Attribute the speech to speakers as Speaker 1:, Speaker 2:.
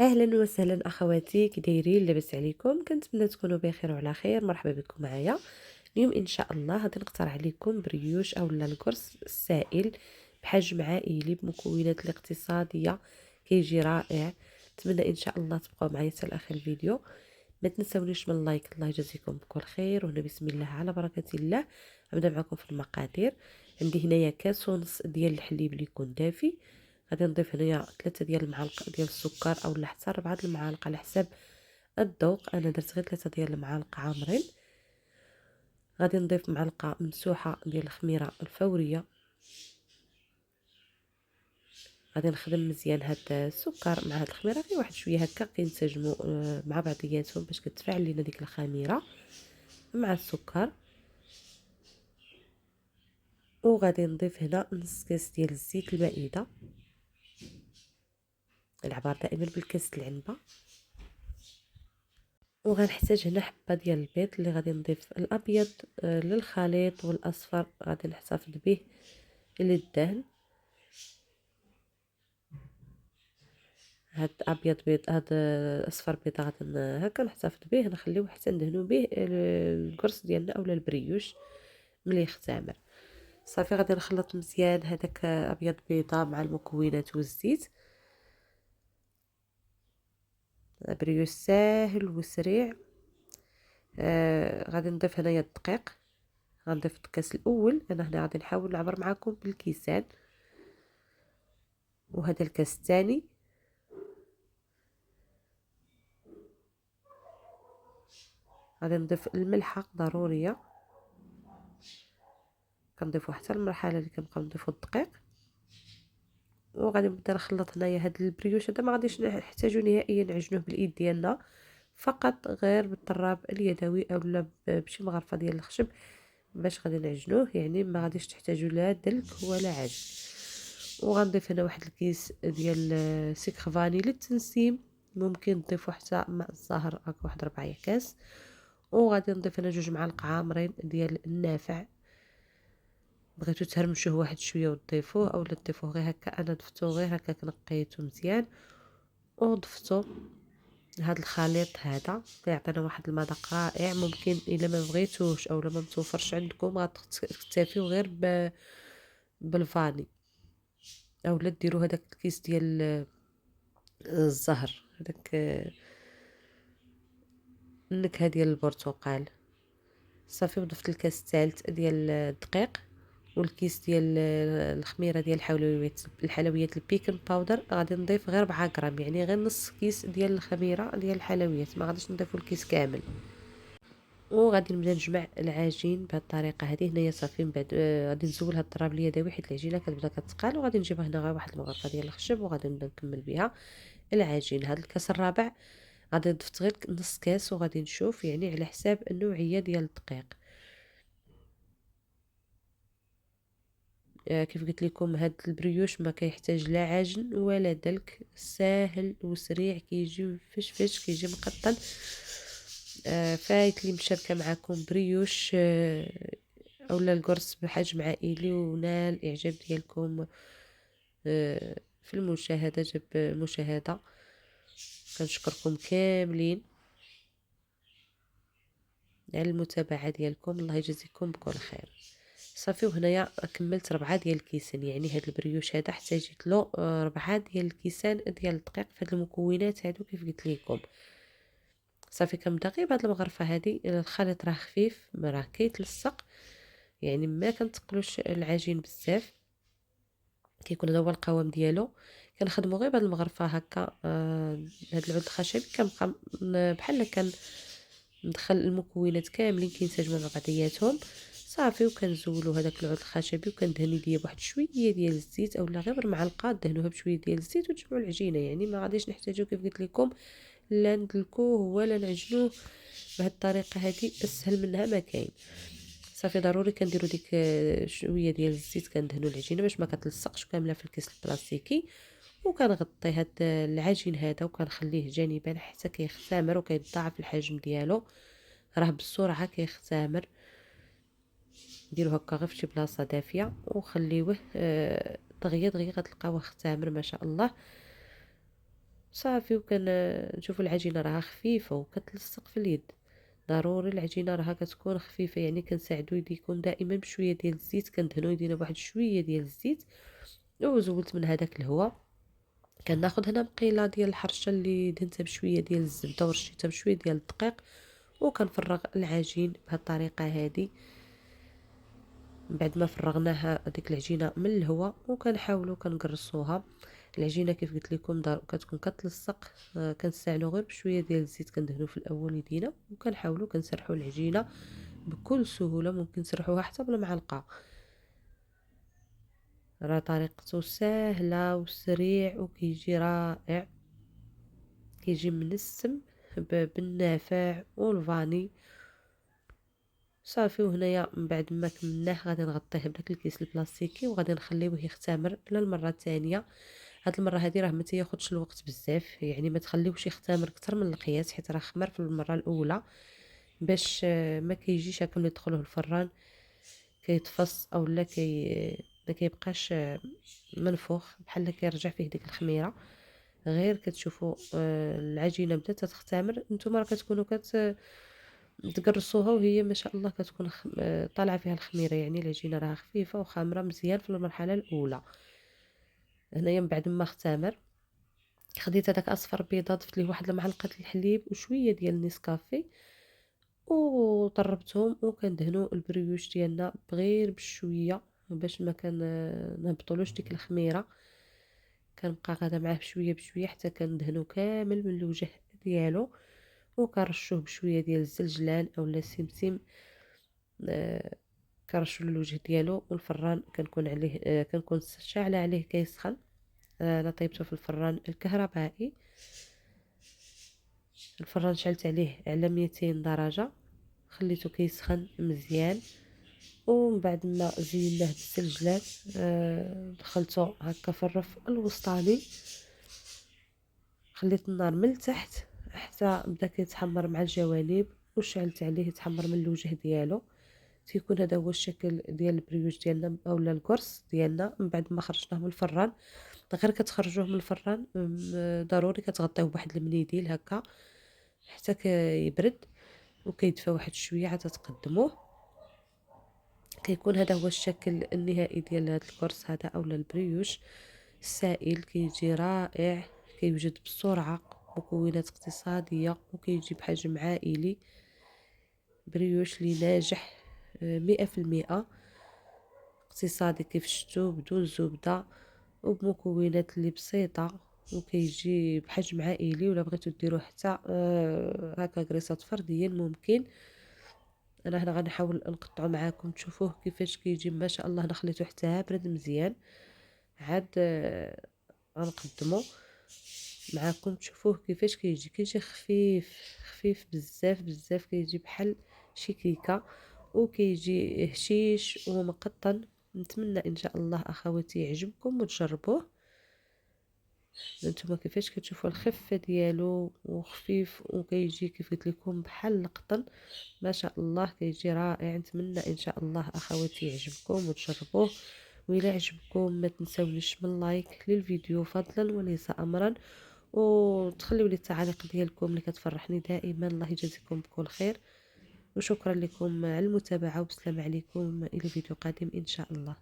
Speaker 1: اهلا وسهلا اخواتي، كي دايرين؟ لاباس عليكم؟ كنتمنى تكونوا بخير وعلى خير. مرحبا بكم معايا اليوم ان شاء الله. غادي نقترح عليكم بريوش اولا القرص السائل بحجم عائلي بمكونات الاقتصاديه، كيجي رائع. نتمنى ان شاء الله تبقوا معايا حتى لاخر الفيديو. ما تنسونيش من اللايك، الله يجازيكم بكل خير. وهنا بسم الله على بركه الله. نبدا معكم في المقادير. عندي هنايا كاس ونص ديال الحليب اللي يكون دافي. غادي نضيف هنايا 3 ديال المعالق ديال السكر اولا حتى 4 المعالق على حساب الذوق. انا درت غير 3 ديال المعالق عامرين. غادي نضيف معلقه ممسوحه ديال الخميره الفوريه. غادي نخدم مزيان هاد السكر مع هاد الخميره، غير واحد شويه هكا كينسجموا مع بعضياتهم باش كتفاعل لينا ديك الخميره مع السكر. وغادي نضيف هنا نص كاس ديال الزيت المائده، العبار دائما بالكاس العنبه. وغنحتاج هنا حبه ديال البيض اللي غادي نضيف الابيض للخليط، والاصفر غادي نحتفظ به للدهن. هاد ابيض بيض، هاد اصفر بيض غادي هكا نحتفظ به، نخليوه حتى ندهنو به القرص ديالنا اولا البريوش ملي يختمر. صافي غادي نخلط مزيان هذاك ابيض بيضه مع المكونات والزيت. بريوش ساهل وسريع. غادي نضيف هنايا الدقيق. غنضيف الكاس الاول، انا هنا غادي نحاول نعبر معكم بالكيسان. وهذا الكاس الثاني. غادي نضيف الملحه ضروريه، كنضيفو حتى المرحله اللي كنبقاو نضيفو الدقيق. وغادي نبدا نخلط هنايا هاد البريوش هذا. ما غاديش نحتاجو نهائيا نعجنوه بالايد ديالنا، فقط غير بالطراب اليدوي اولا بشي مغرفه ديال الخشب باش غادي نعجنوه. يعني ما غاديش تحتاجو لا دلك ولا عجن. وغنضيف هنا واحد الكيس ديال سكر فاني للتنسيم، ممكن تضيفوا حتى ماء الزهر هكا واحد 4 كاس. وغادي نضيف هنا 2 معالق عامرين ديال النافع. بغيتو تهرمشوه واحد شويه وتضيفوه اولا تضيفوه غير هكا، انا ضفتو غير هكا نقيته مزيان وضفتو. هاد الخليط هذا كيعطينا واحد المذاق رائع. ممكن الا ما بغيتوش اولا ما متوفرش عندكم غتكتفيو غير بالفاني، اولا ديروا هذاك الكيس ديال الزهر، هذاك النكهه ديال البرتقال. صافي وضفت الكاس الثالث ديال الدقيق والكيس ديال الخميره ديال الحلويات البيكن باودر. غادي نضيف غير 4 غرام، يعني غير نص كيس ديال الخميره ديال الحلويات، ما غاديش نضيفو الكيس كامل. وغادي نبدا نجمع العجين بهذه الطريقه هذه. هنايا صافي من بعد غادي نزول هاد الطراب اليدوي حيت العجينه كتبدا كتقال. وغادي نجيبها هنا غير واحد المغرفه ديال الخشب وغادي نبدا نكمل بها العجين. هذا الكاس الرابع غادي ضفت غير نص كاس، وغادي نشوف يعني على حساب النوعيه ديال الدقيق. كيف قلت لكم هاد البريوش ما كيحتاج لا عجن ولا دلك، ساهل وسريع، كيجي فش كيجي مقطن. فايت لي مشاركه معكم بريوش اولا القرص بحجم عائلي ونال الاعجاب ديالكم في المشاهده، جاب مشاهده. كنشكركم كاملين على المتابعه ديالكم، الله يجزيكم بكل خير. صافي وهنايا كملت 4 ديال الكيسان، يعني هاد البريوش هذا احتاجت له 4 ديال الكيسان ديال الدقيق في هاد المكونات هادو كيف قلت لكم. صافي كنبدا غير بهاد المغرفه هادي. الخليط راه خفيف، ما راه كيتلصق، يعني ما كنتقلوش العجين بزاف، كيكون هذا هو القوام ديالو. كنخدمو غير بهاد المغرفه هكا. هاد العود الخشبي كنبقى بحال ندخل المكونات كاملين كينسجموا مع بعضياتهم. صافي وكنزولوا هذاك العود الخشبي وكندهن يديا بواحد شويه ديال الزيت اولا غير معلقه دهنوها بشويه ديال الزيت وتجمعوا العجينه. يعني ما غاديش نحتاجو كيف قلت لكم لا ندلكوه ولا نعجنوه. بهذه الطريقه هذه اسهل منها ما كاين. صافي ضروري كنديروا ديك شويه ديال الزيت كندهنوا العجينه باش ما كتلصقش كامله في الكيس البلاستيكي. وكنغطي هاد العجين هذا وكنخليه جانبا حتى كيختمر وكيتضاعف الحجم ديالو. راه بسرعه كيختمر. ديروا هكا غير فشي بلاصه دافيه وخليوه دغيا دغيا غتلقاوه اختمر ما شاء الله. صافي. وكان نشوفوا العجينة راها خفيفة وكتلصق في اليد. ضروري العجينة راها كتكون خفيفة، يعني كنساعدو يديكم دائما بشوية ديال الزيت، كندهنو يدينا بواحد شوية ديال الزيت وزولت من هذاك الهواء. كناخد هنا مقيله ديال الحرشه اللي دهنتها بشويه ديال الزبده ورشيتها بشويه ديال الدقيق، وكنفرغ العجين بهذه الطريقه هذه. من بعد ما فرغناها ديك العجينه من الهواء وكنحاولوا كنقرصوها. العجينه كيف قلت لكم كتكون كتلصق. كنستعملوا غير بشويه ديال الزيت كندهنوا في الاول يدينا، وكنحاولوا كنسرحوا العجينه بكل سهوله. ممكن تسرحوها حتى بالمعلقه، راه طريقته سهله وسريع وكيجي رائع، كيجي منسم بالنافع والفاني. صافي. وهنايا من بعد ما كملناه غادي نغطيه بداك الكيس البلاستيكي وغادي نخليوه يختمر للمره الثانيه. هاد المره هادي راه ما تياخذش الوقت بزاف، يعني ما تخليوش يختمر اكثر من القياس حيت راه خمر في المره الاولى، باش ما كيجيش هكا ملي يدخلوه الفران كيتفص اولا ما كيبقاش منفوخ بحال كيرجع فيه ديك الخميره. غير كتشوفوا العجينه بدات تختمر، نتوما راه كتكونوا تقرصوها وهي ما شاء الله كتكون طالعه فيها الخميره، يعني العجينه راها خفيفه وخامره مزيان في المرحله الاولى. هنايا من بعد ما اختمر خديت هذاك اصفر بيضه، ضفت ليه واحد المعلقه الحليب وشويه ديال النسكافيه وطربتهم، وكندهنوا البريوش ديالنا بغير بشويه باش ما كان نهبطولوش ديك الخميره. كنبقى غادا معاه بشويه بشويه حتى كندهنو كامل من الوجه ديالو، وكنرشوه بشويه ديال الزلجلان اولا السمسم. آه كنرشو الوجه ديالو. والفران كنكون عليه كنكون شاعله عليه كيسخن. انا طيبته في الفران الكهربائي. الفران شعلت عليه على 200 درجه، خليته كيسخن مزيان. ومن بعد ما زيناه بالسلجلات دخلته هكا في الرف الوسطاني، خليت النار من التحت حتى بدا كيتحمر مع الجوانب، وشعلت عليه يتحمر من الوجه ديالو. تيكون هذا هو الشكل ديال البريوش ديالنا اولا القرص ديالنا. من بعد ما خرجناه من الفران، غير كتخرجوه من الفران ضروري كتغطيوه بواحد المنيديل هكا حتى كيبرد وكيدفى واحد شويه عاد تقدموه. كيكون هذا هو الشكل النهائي ديال هذا القرص هذا اولا البريوش السائل. كيجي رائع، كيوجد بسرعه، مكونات اقتصاديه، وكيجي بحجم عائلي. بريوش لي ناجح 100%، اقتصادي كيف شفتوا بدون زبده وبمكونات اللي بسيطه، وكيجي بحجم عائلي. ولا بغيتو ديروه حتى هكا كريسات فرديا ممكن. انا هنا غنحاول نقطعه معاكم تشوفوه كيفاش كيجي ما شاء الله. انا خليته حتى برد مزيان عاد غنقدمه معاكم تشوفوه كيفاش كيجي خفيف خفيف بزاف بزاف، كيجي بحال شي كيكه وكيجي هشيش ومقطن. نتمنى ان شاء الله اخواتي يعجبكم وتجربوه. نتوما كيفاش كتشوفوا الخفه ديالو وخفيف وكيجي كيف قلت لكم بحال القطن. ما شاء الله كيجي رائع. نتمنى ان شاء الله اخواتي يعجبكم وتجربوه. وإلا عجبكم ما تنسونيش من لايك للفيديو فضلا وليس امرا، وتخليوا لي التعاليق ديالكم اللي كتفرحني دائما. الله يجازيكم بكل خير، وشكرا لكم على المتابعه، وبسلام عليكم الى فيديو قادم ان شاء الله.